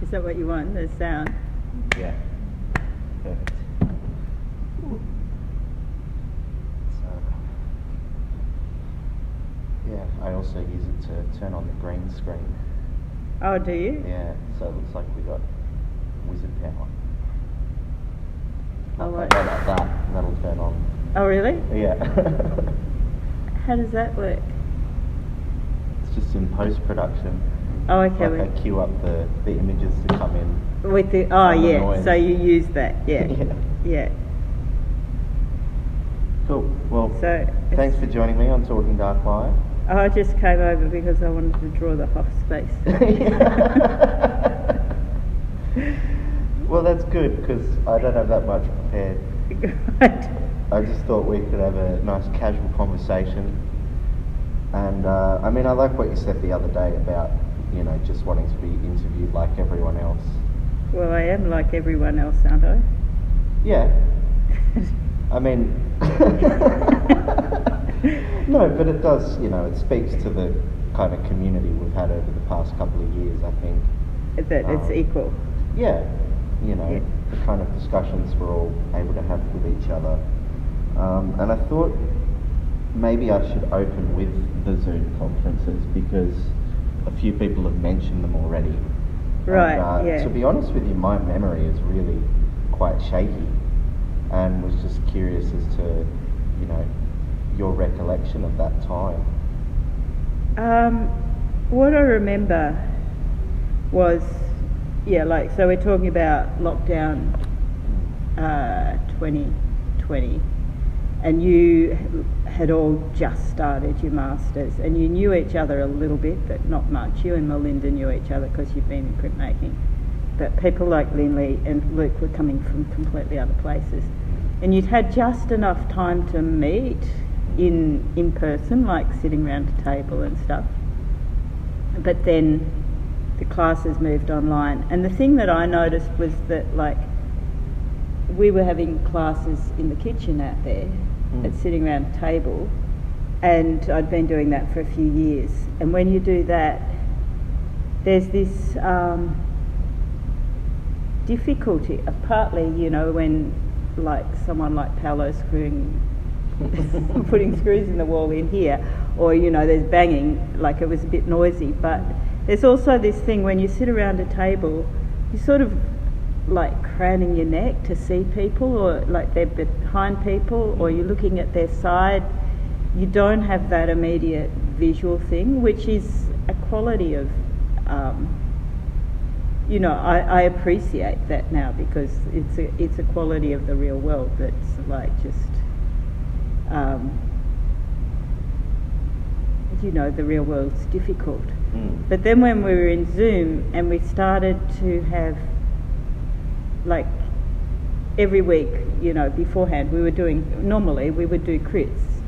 Is that what you want, the sound? Yeah. Perfect. So, yeah, I also use it to turn on the green screen. Oh, do you? Yeah, so it looks like we got wizard power. Oh, Like that, and that'll turn on. Oh, really? Yeah. How does that work? It's just in post-production. Oh, okay. Like I queue up the images to come in. With the noise. So you use that, yeah. Yeah. Yeah. Cool. Well, So thanks for joining me on Talking Dark Live. I just came over because I wanted to draw the Hoff space. Well, that's good because I don't have that much prepared. Right. I just thought we could have a nice casual conversation. And I mean, I like what you said the other day about, just wanting to be interviewed like everyone else. Well, I am like everyone else, aren't I? Yeah. I mean, no, but it does, it speaks to the kind of community we've had over the past couple of years, I think. That it's equal. Yeah, the kind of discussions we're all able to have with each other. And I thought maybe I should open with the Zoom conferences because a few people have mentioned them already. Right, and, yeah. To be honest with you, my memory is really quite shaky and was just curious as to, your recollection of that time. What I remember was, so we're talking about lockdown 2020, and you had all just started your masters, and you knew each other a little bit, but not much. You and Melinda knew each other because you've been in printmaking, but people like Linley and Luke were coming from completely other places, and you'd had just enough time to meet in person, like sitting around a table and stuff, but then the classes moved online. And the thing that I noticed was that, we were having classes in the kitchen out there, sitting around a table, and I'd been doing that for a few years. And when you do that, there's this difficulty, partly, when someone like Paolo putting screws in the wall in here, or there's banging, it was a bit noisy, but there's also this thing when you sit around a table, you sort of craning your neck to see people, or they're behind people, or you're looking at their side. You don't have that immediate visual thing, which is a quality of I appreciate that now, because it's a quality of the real world that's the real world's difficult. But then when we were in Zoom and we started to have every week, beforehand we would do crits,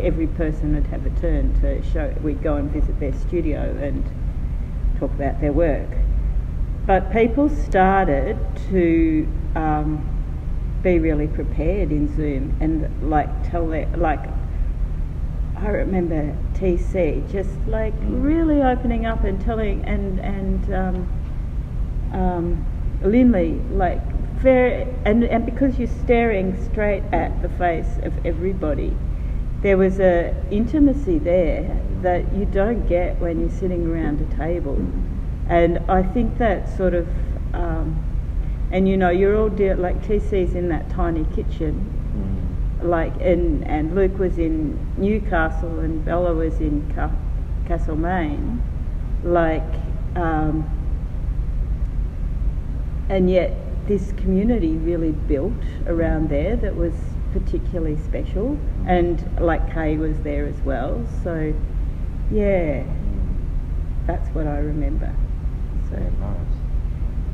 every person would have a turn to show. We'd go and visit their studio and talk about their work. But people started to be really prepared in Zoom and tell their, I remember TC just really opening up and telling, and Linley and because you're staring straight at the face of everybody, there was a intimacy there that you don't get when you're sitting around a table. And I think that sort of you're all TC's in that tiny kitchen, and Luke was in Newcastle and Bella was in Castlemaine, and yet this community really built around there that was particularly special, and Kay was there as well, so yeah, that's what I remember. So nice.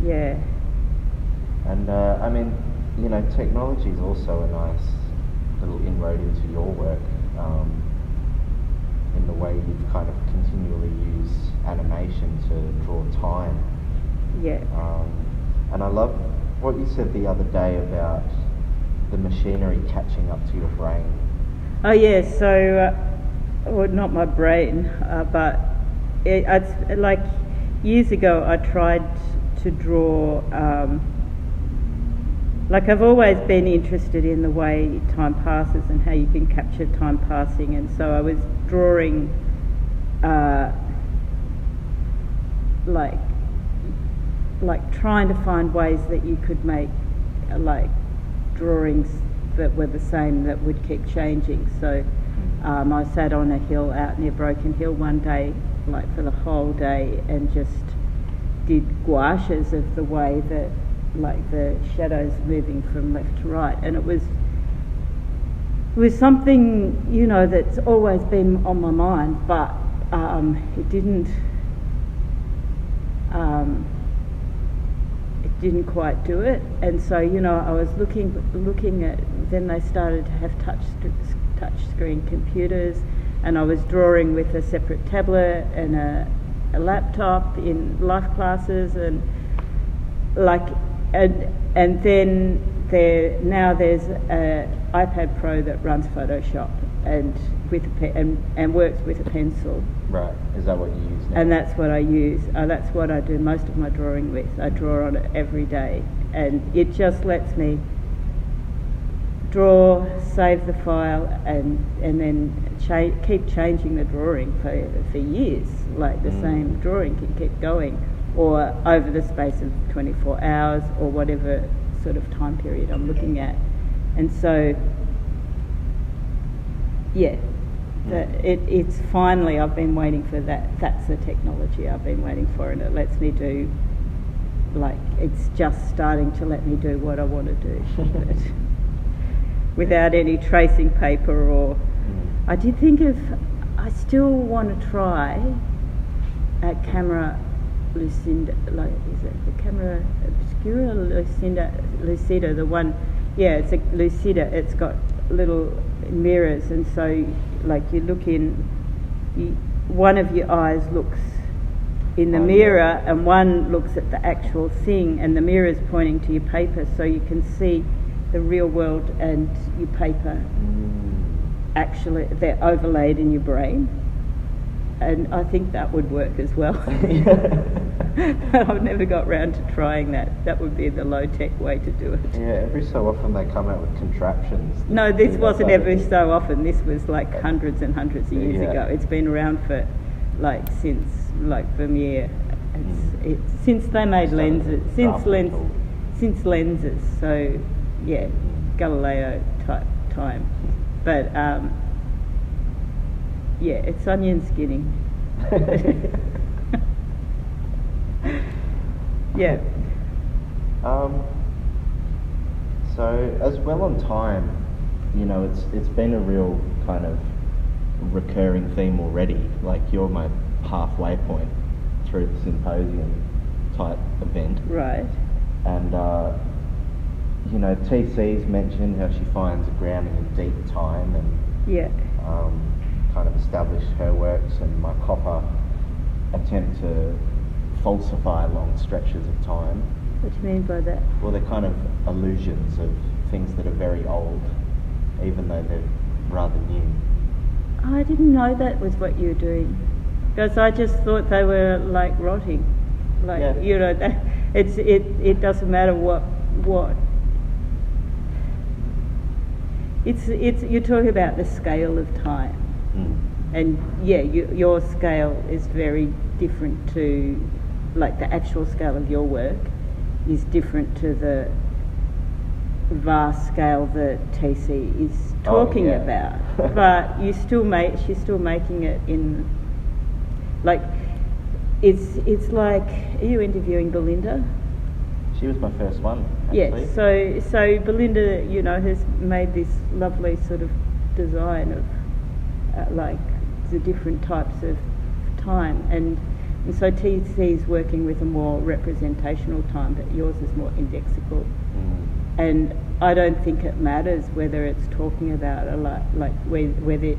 Yeah. And technology is also a nice little inroad into your work, in the way you've kind of continually used animation to draw time. Yeah. And I love what you said the other day about the machinery catching up to your brain. Oh yeah, so well, not my brain, but it's years ago I tried to draw. Like I've always been interested in the way time passes and how you can capture time passing, and so I was drawing like trying to find ways that you could make like drawings that were the same that would keep changing. So I sat on a hill out near Broken Hill one day, like for the whole day, and just did gouaches of the way that like the shadows moving from left to right, and it was something, you know, that's always been on my mind, but it didn't quite do it. And so, you know, I was looking at, then they started to have touch screen computers, and I was drawing with a separate tablet and a laptop in life classes, and like and then there's a iPad Pro that runs Photoshop and with and works with a pencil. Right. Is that what you use now? And that's what I use. That's what I do most of my drawing with. I draw on it every day, and it just lets me draw, save the file, and then keep changing the drawing for years. Like the same drawing can keep going, or over the space of 24 hours, or whatever sort of time period I'm looking at. And so, yeah, it's finally, I've been waiting for that. That's the technology I've been waiting for, and it lets me do, like, it's just starting to let me do what I want to do. But without any tracing paper or... I did think of, I still want to try a camera Lucinda, like, is it the camera Obscura, Lucida, the one, yeah, it's a Lucida, it's got little mirrors, and so like you look in, one of your eyes looks in the mirror, and one looks at the actual thing, and the mirror is pointing to your paper, so you can see the real world and your paper actually, they're overlaid in your brain. And I think that would work as well. But I've never got round to trying that. That would be the low-tech way to do it. Yeah, every so often they come out with contraptions. No, this wasn't every so often. This was like hundreds and hundreds of years ago. It's been around for like since like Vermeer. Since they made lenses. Since lenses. So yeah, Galileo type time. But yeah, it's onion skinning. Yeah. So as well on time, you know, it's been a real kind of recurring theme already. Like you're my halfway point through the symposium type event. Right. And you know, TC's mentioned how she finds a grounding in deep time, and kind of establish her works, and my copper attempt to falsify long stretches of time. What do you mean by that? Well, they're kind of illusions of things that are very old, even though they're rather new. I didn't know that was what you were doing, because I just thought they were like rotting, like you know. It doesn't matter what. It's you're talking about the scale of time. And yeah, your scale is very different to, like the actual scale of your work is different to the vast scale that TC is talking about. But she's still making it in, like, it's like, are you interviewing Belinda? She was my first one, actually. Yes, so Belinda, you know, has made this lovely sort of design of like the different types of time, and so TC is working with a more representational time, but yours is more indexical. And I don't think it matters whether it's talking about a like whether.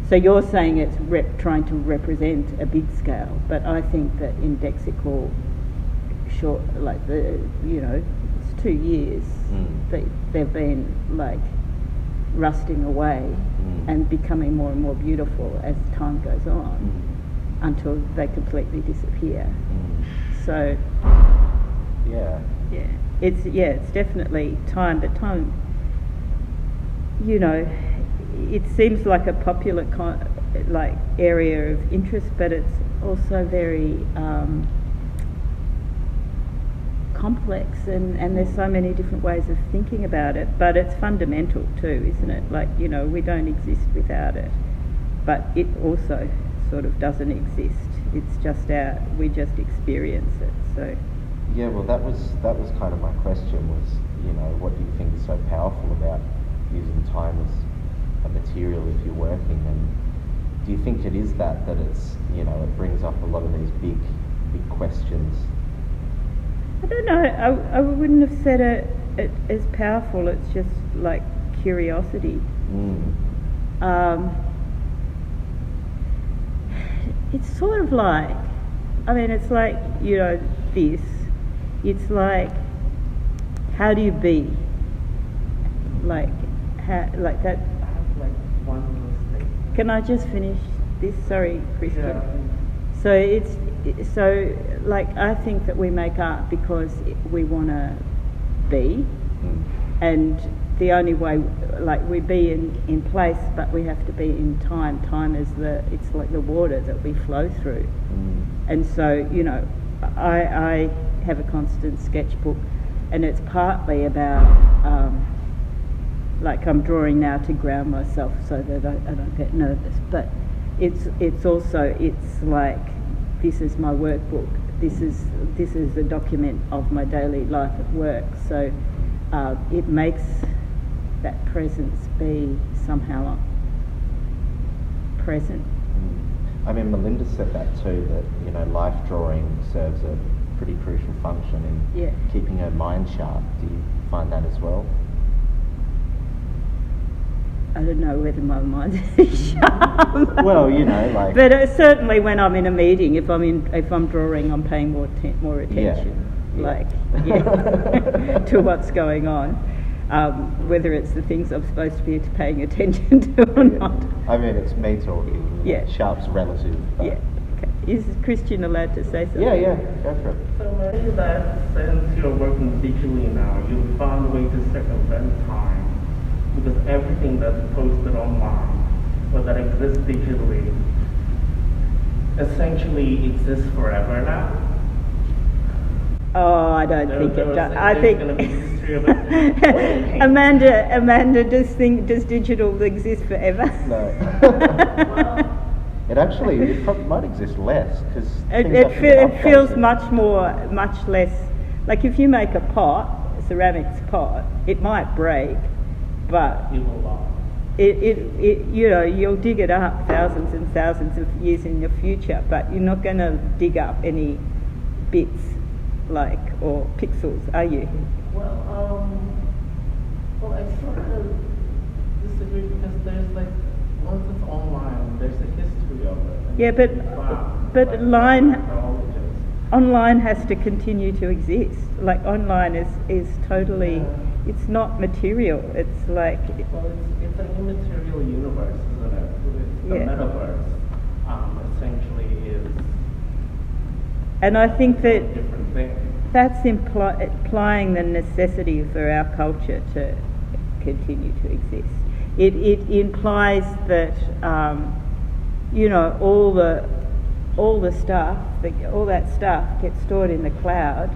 So you're saying it's trying to represent a big scale, but I think that indexical, short, like the, you know, it's 2 years that they've been like rusting away and becoming more and more beautiful as time goes on until they completely disappear. So Yeah. It's definitely time, but time, you know, it seems like a popular like area of interest, but it's also very complex, and there's so many different ways of thinking about it, but it's fundamental too, isn't it? Like, you know, we don't exist without it, but it also sort of doesn't exist. It's just we just experience it. So yeah, well, that was kind of my question was, you know, what do you think is so powerful about using time as a material if you're working, and do you think it is that it's, you know, it brings up a lot of these big questions? I don't know, I wouldn't have said it as powerful. It's just like curiosity. It's sort of like, I mean, it's like, you know, it's like, how do you be? Like, how, like that. I have like one mistake. Can I just finish this? Sorry, Christian. Yeah. So like, I think that we make art because we want to be, and the only way, like, we be in place, but we have to be in time. Time is it's like the water that we flow through. And so, you know, I have a constant sketchbook, and it's partly about, like, I'm drawing now to ground myself so that I don't get nervous, but it's also, it's like, this is my workbook, this is a document of my daily life at work, so it makes that presence be somehow present. I mean, Melinda said that too, that, you know, life drawing serves a pretty crucial function in keeping her mind sharp. Do you find that as well? I don't know whether my mind is sharp. Well, you know, like. But certainly when I'm in a meeting, if I'm drawing, I'm paying more attention, to what's going on, whether it's the things I'm supposed to be paying attention to or not. I mean, it's me talking. Yeah. Sharp's relative. But. Yeah. Okay. Is Christian allowed to say something? Yeah. Go for it. So maybe that since you're working digitally now, you'll find a way to circumvent time. Because everything that's posted online, or that exists digitally, essentially exists forever now. Oh, I don't think it does. I think going to be history of it. Amanda, does digital exist forever? No. It actually, it probably might exist less, because it feels much less. Like, if you make a pot, a ceramics pot, it might break. But it you know, you'll dig it up thousands and thousands of years in the future, but you're not going to dig up any bits, like, or pixels, are you? Well, I sort of disagree, because there's, like, once it's online, there's a history of it. Yeah, but online has to continue to exist. Like, online is totally. Yeah. It's not material. It's like. Well, it's an immaterial universe, isn't it? The metaverse, essentially is. And I think that different thing. That's implying the necessity for our culture to continue to exist. It implies that you know, all that stuff gets stored in the cloud,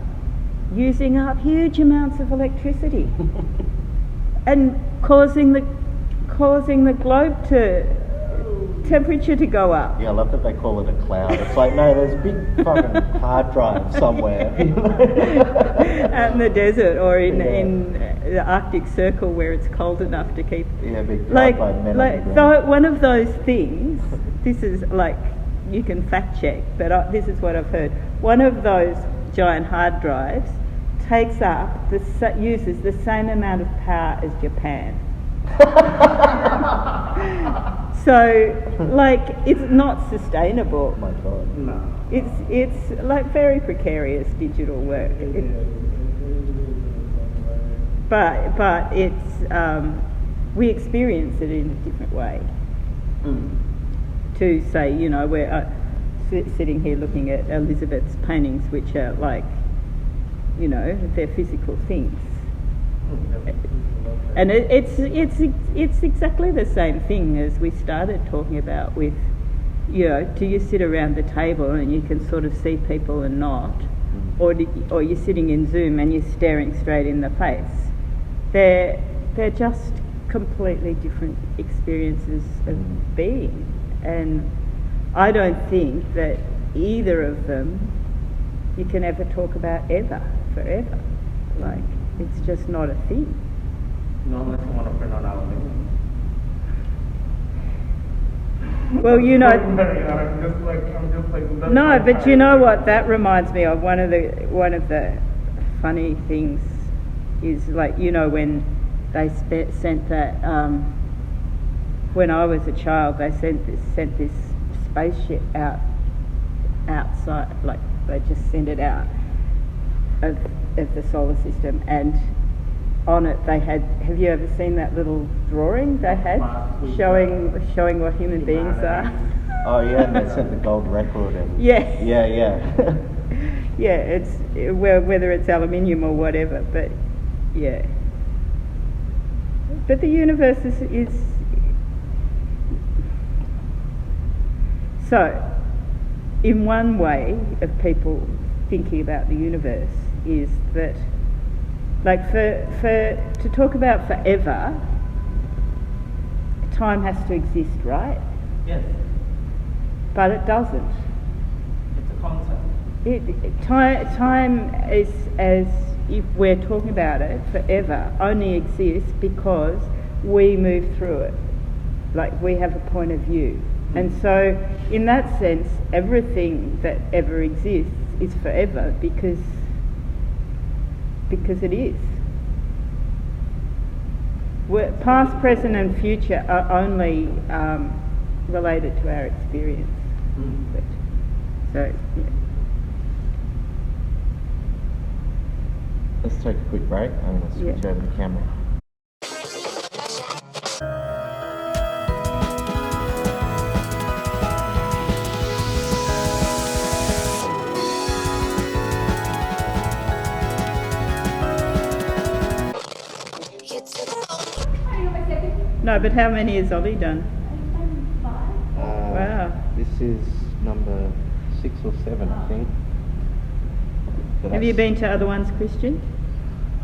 using up huge amounts of electricity and causing the globe temperature to go up. Yeah, I love that they call it a cloud. It's like, no, there's a big fucking hard drive somewhere. Out in the desert, or in the Arctic Circle where it's cold enough to keep. Yeah, big like one of those things. This is like, you can fact check, but this is what I've heard. One of those giant hard drives takes up uses the same amount of power as Japan. So, like, it's not sustainable. Oh my God. No. It's like very precarious digital work. But it's we experience it in a different way. To say, you know, we're sitting here looking at Elizabeth's paintings, which are like you know, they're physical things. And it's exactly the same thing as we started talking about with, you know, do you sit around the table and you can sort of see people and not, or you're sitting in Zoom and you're staring straight in the face. They're just completely different experiences of being, and I don't think that either of them you can ever talk about ever, forever. Like, it's just not a thing. No, unless you want to print on aluminium. Well, you know. I'm just like. No, but you know what? That reminds me of one of the funny things is, like, you know, when they sent that. When I was a child, they sent this spaceship outside, like they just sent it out of the solar system, and on it they had, have you ever seen that little drawing they had showing what human beings are? Oh yeah, and they set the gold record and yeah yeah it's whether it's aluminium or whatever, but yeah, but the universe is so, in one way of people thinking about the universe is that, like, for to talk about forever, time has to exist, right? Yes. But it doesn't. It's a concept. Time is, as if we're talking about it, forever, only exists because we move through it. Like, we have a point of view. And so, in that sense, everything that ever exists is forever because it is. Past, present and future are only related to our experience. But, so, yeah. Let's take a quick break. I'm going to switch over the camera. No, but how many has Ollie done? Wow. This is number 6 or 7, I think. So have you been to other ones, Christian?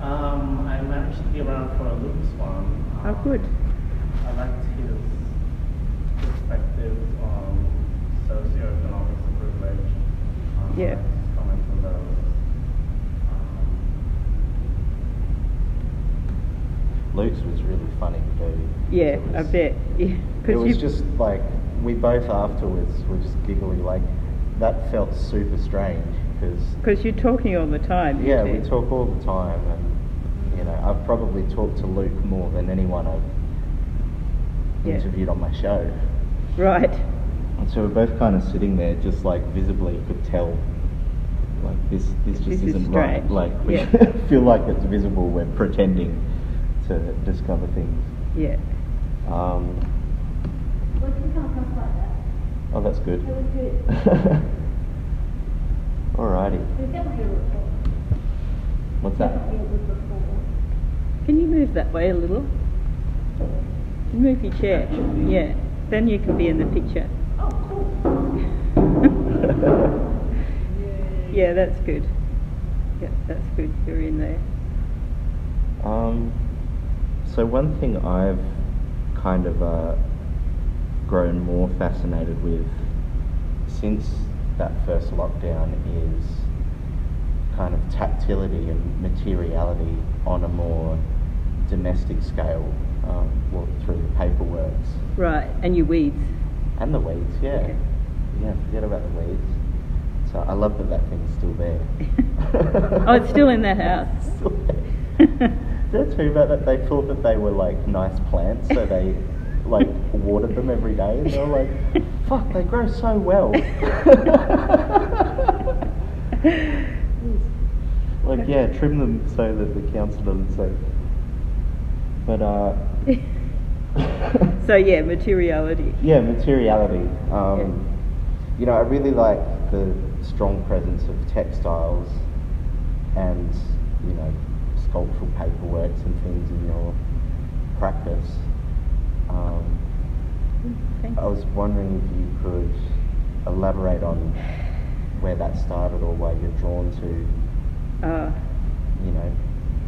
I managed to be around for a Luke's one. Oh, good. I liked his perspectives on socioeconomic privilege. Yeah. Comments on those. Luke's was really funny to do. Yeah, I bet. Yeah, it was just like, we both afterwards were just giggling, like, that felt super strange because you're talking all the time. Yeah, we talk all the time, and you know, I've probably talked to Luke more than anyone I've interviewed on my show. Right. And so we're both kind of sitting there, just like visibly could tell, like, this just isn't right. Like, we feel like it's visible. We're pretending to discover things. Yeah. Oh, that's good. It was good. Alrighty. There's definitely a report. What's that? Definitely a good report. Can you move that way a little? Move your chair. Yeah. Then you can be in the picture. Oh, cool. Yeah, that's good. Yeah, that's good. You're in there. So one thing I've kind of grown more fascinated with since that first lockdown is kind of tactility and materiality on a more domestic scale, through the paperworks. Right, and your weeds. And the weeds, yeah. Forget about the weeds. So I love that thing's still there. Oh, it's still in that house. It's still there. Did I tell you about that? They thought that they were like nice plants, so they like watered them every day, and they were like, fuck, they grow so well. Like, yeah, trim them so that the council doesn't say. But so yeah, materiality. Yeah, materiality. You know, I really like the strong presence of textiles and, you know, sculptural paperworks and things in your practice. Thanks. I was wondering if you could elaborate on where that started or why you're drawn to, you know,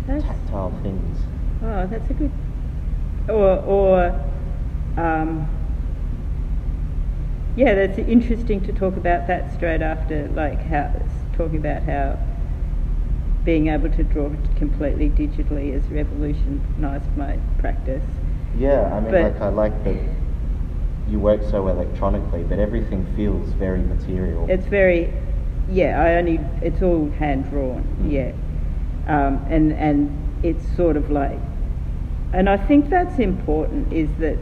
That's- tactile things. Oh, that's a good. Yeah, that's interesting to talk about that straight after, like, talking about how being able to draw completely digitally has revolutionised my practice. Yeah, I mean, But- like, I like that you work so electronically, but everything feels very material. It's very, it's all hand drawn, yeah. And it's sort of like, and I think that's important, is that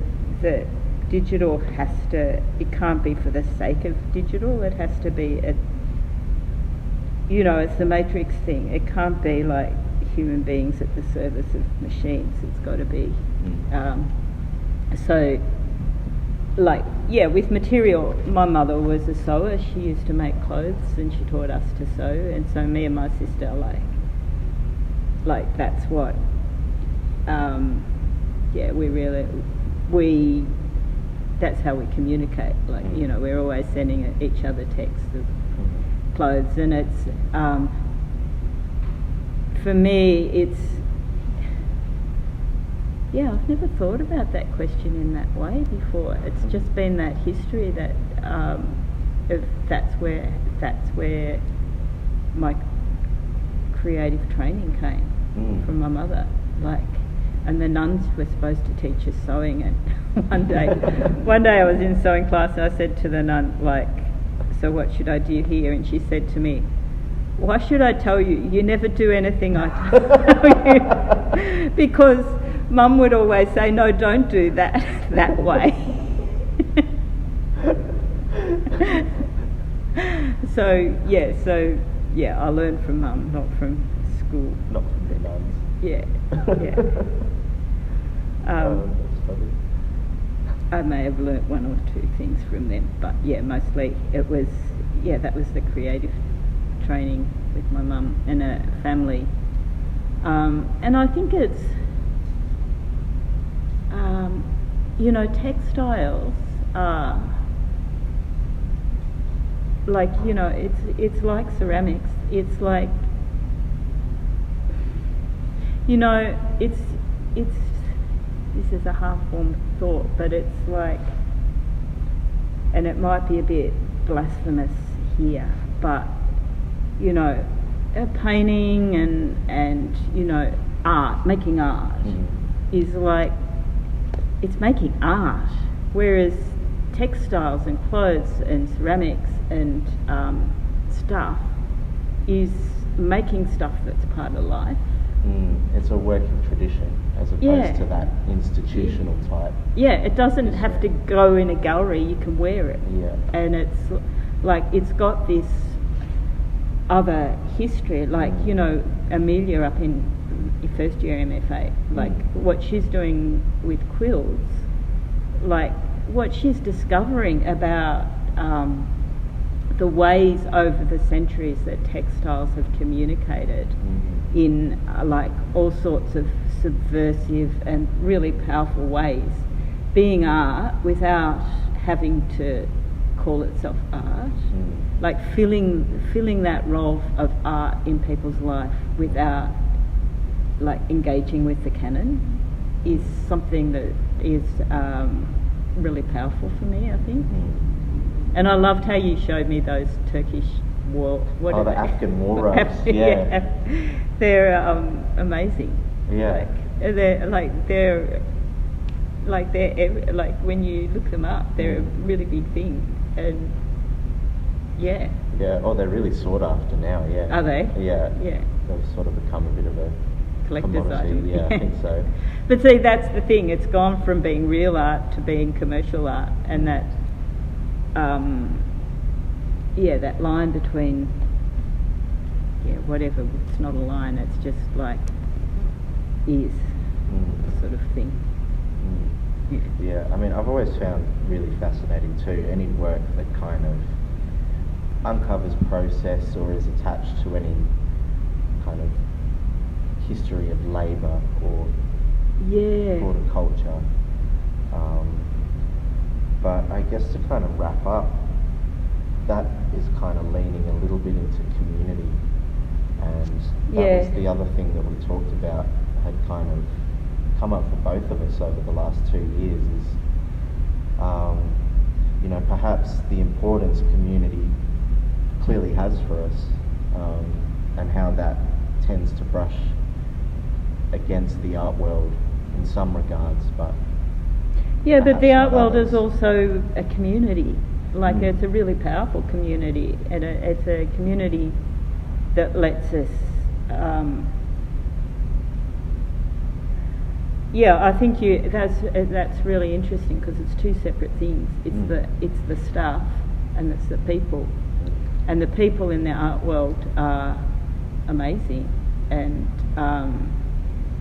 digital it can't be for the sake of digital, it has to be, it's the Matrix thing, it can't be like human beings at the service of machines, it's got to be, with material. My mother was a sewer, she used to make clothes and she taught us to sew, and so me and my sister, that's what, that's how we communicate, we're always sending each other texts of clothes, and it's, for me, it's, I've never thought about that question in that way before. It's just been that history that that's where my creative training came from my mother. And the nuns were supposed to teach us sewing, and one day I was in sewing class and I said to the nun, so what should I do here? And she said to me, why should I tell you? You never do anything I tell you. Because Mum would always say, no, don't do that way. So I learned from Mum, not from school. Not from the nuns. Yeah. That's funny. I may have learnt one or two things from them, but mostly it was, that was the creative training with my mum and a family. And I think it's, textiles are it's like ceramics. It's like, this is a half-formed thought, but it's like, and it might be a bit blasphemous here, but a painting and art, making art is like, it's making art, whereas textiles and clothes and ceramics and stuff is making stuff that's part of life. It's a working tradition as opposed to that institutional type. Yeah, it doesn't have to go in a gallery, you can wear it. Yeah. And it's like, it's got this other history, Amelia up in first year MFA, what she's doing with quilts, what she's discovering about the ways over the centuries that textiles have communicated in all sorts of subversive and really powerful ways, being art without having to call itself art, filling that role of art in people's life without engaging with the canon is something that is really powerful for me, I think. And I loved how you showed me those Turkish war. The Afghan war robes. Yeah. They're amazing. Yeah. They're when you look them up, they're a really big thing. And yeah. Oh, they're really sought after now. Yeah. Are they? Yeah. Yeah. They've sort of become a bit of a collector's item. Yeah, I think so. But see, that's the thing. It's gone from being real art to being commercial art, and that, that line between, whatever. It's not a line. It's just is sort of thing. Yeah. I mean, I've always found really fascinating too any work that kind of uncovers process or is attached to any kind of history of labour or Yeah. horticulture. But I guess to kind of wrap up, that is kind of leaning a little bit into community, and that was the other thing that we talked about, had kind of come up for both of us over the last 2 years, is you know, perhaps the importance community clearly has for us, and how that tends to brush against the art world in some regards, but yeah, but the art perhaps not world is others. also a community. Like, it's a really powerful community, and it's a community that lets us. Yeah, I think that's really interesting, because it's two separate things. It's the staff and it's the people, and the people in the art world are amazing and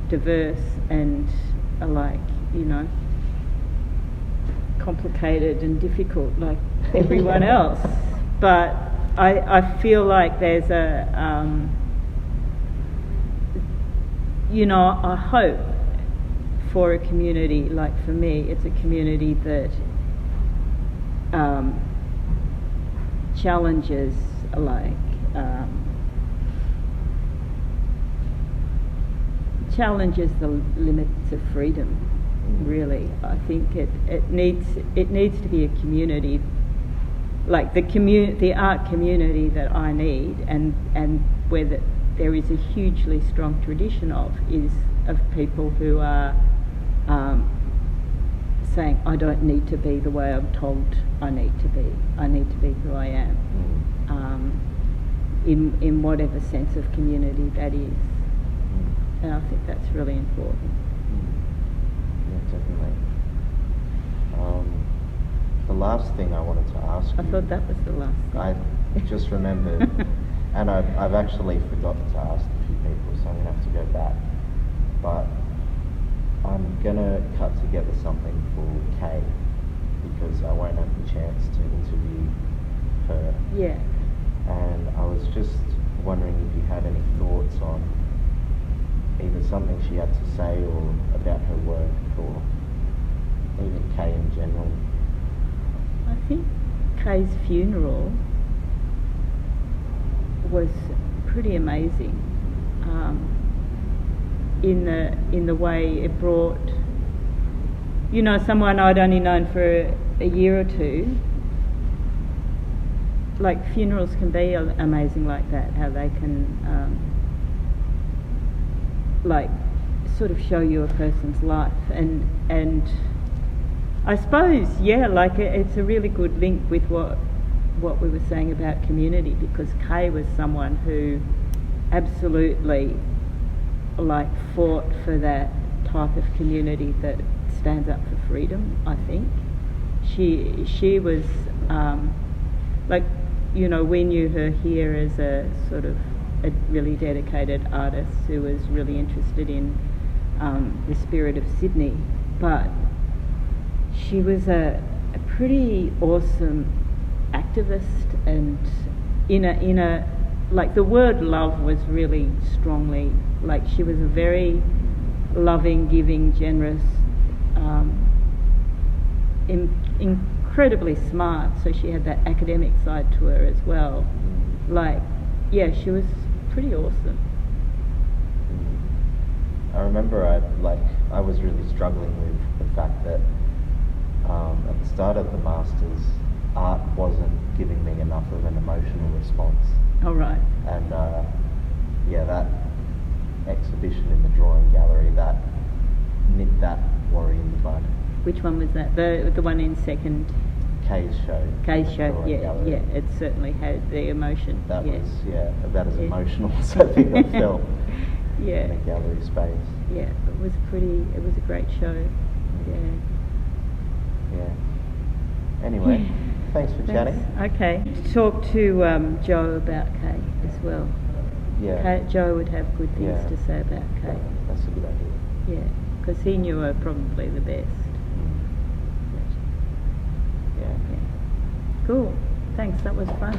diverse and are, like, you know, complicated and difficult like everyone else. But I feel like there's a you know, I hope for a community, like for me, it's a community that challenges, like challenges the limits of freedom. Really, I think it needs to be a community, like the art community that I need, and where there is a hugely strong tradition of people who are saying, I don't need to be the way I'm told I need to be. I need to be who I am, in whatever sense of community that is. And I think that's really important. Yeah, definitely. The last thing I wanted to ask I you, thought that was the last thing. I just remembered, and I've actually forgotten to ask a few people, so I'm going to have to go back. But I'm going to cut together something for Kay, because I won't have the chance to interview her. Yeah. And I was just wondering if you had any thoughts on either something she had to say or about her work, or even Kay in general. I think Kay's funeral was pretty amazing, in the way it brought, you know, someone I'd only known for a year or two. Like, funerals can be amazing like that, how they can like sort of show you a person's life, and I suppose, yeah, like it's a really good link with what we were saying about community, because Kay was someone who absolutely, like, fought for that type of community that stands up for freedom. I think she was like, you know, we knew her here as a sort of a really dedicated artist who was really interested in the spirit of Sydney, but she was a pretty awesome activist, and in a like, the word love was really strongly, like, she was a very loving, giving, generous, incredibly smart, so she had that academic side to her as well. Like, yeah, she was pretty awesome. I remember I was really struggling with the fact that at the start of the Masters, art wasn't giving me enough of an emotional response. All right. And yeah, that exhibition in the drawing gallery, that nipped that worry in the bud. Which one was that? The one in second? Kay's show. Kay's in the show, drawing yeah, gallery. yeah. It certainly had the emotion. That yeah. was, yeah, about as Yeah. emotional as I think I felt Yeah. in a gallery space. Yeah, it was a great show. Yeah. Yeah. Anyway, thanks for chatting. Okay. Talk to Joe about Kay as well. Yeah. Joe would have good things Yeah. to say about Kay. That's a good idea. Yeah, because he knew her probably the best. Yeah. Yeah. Cool. Thanks, that was fun.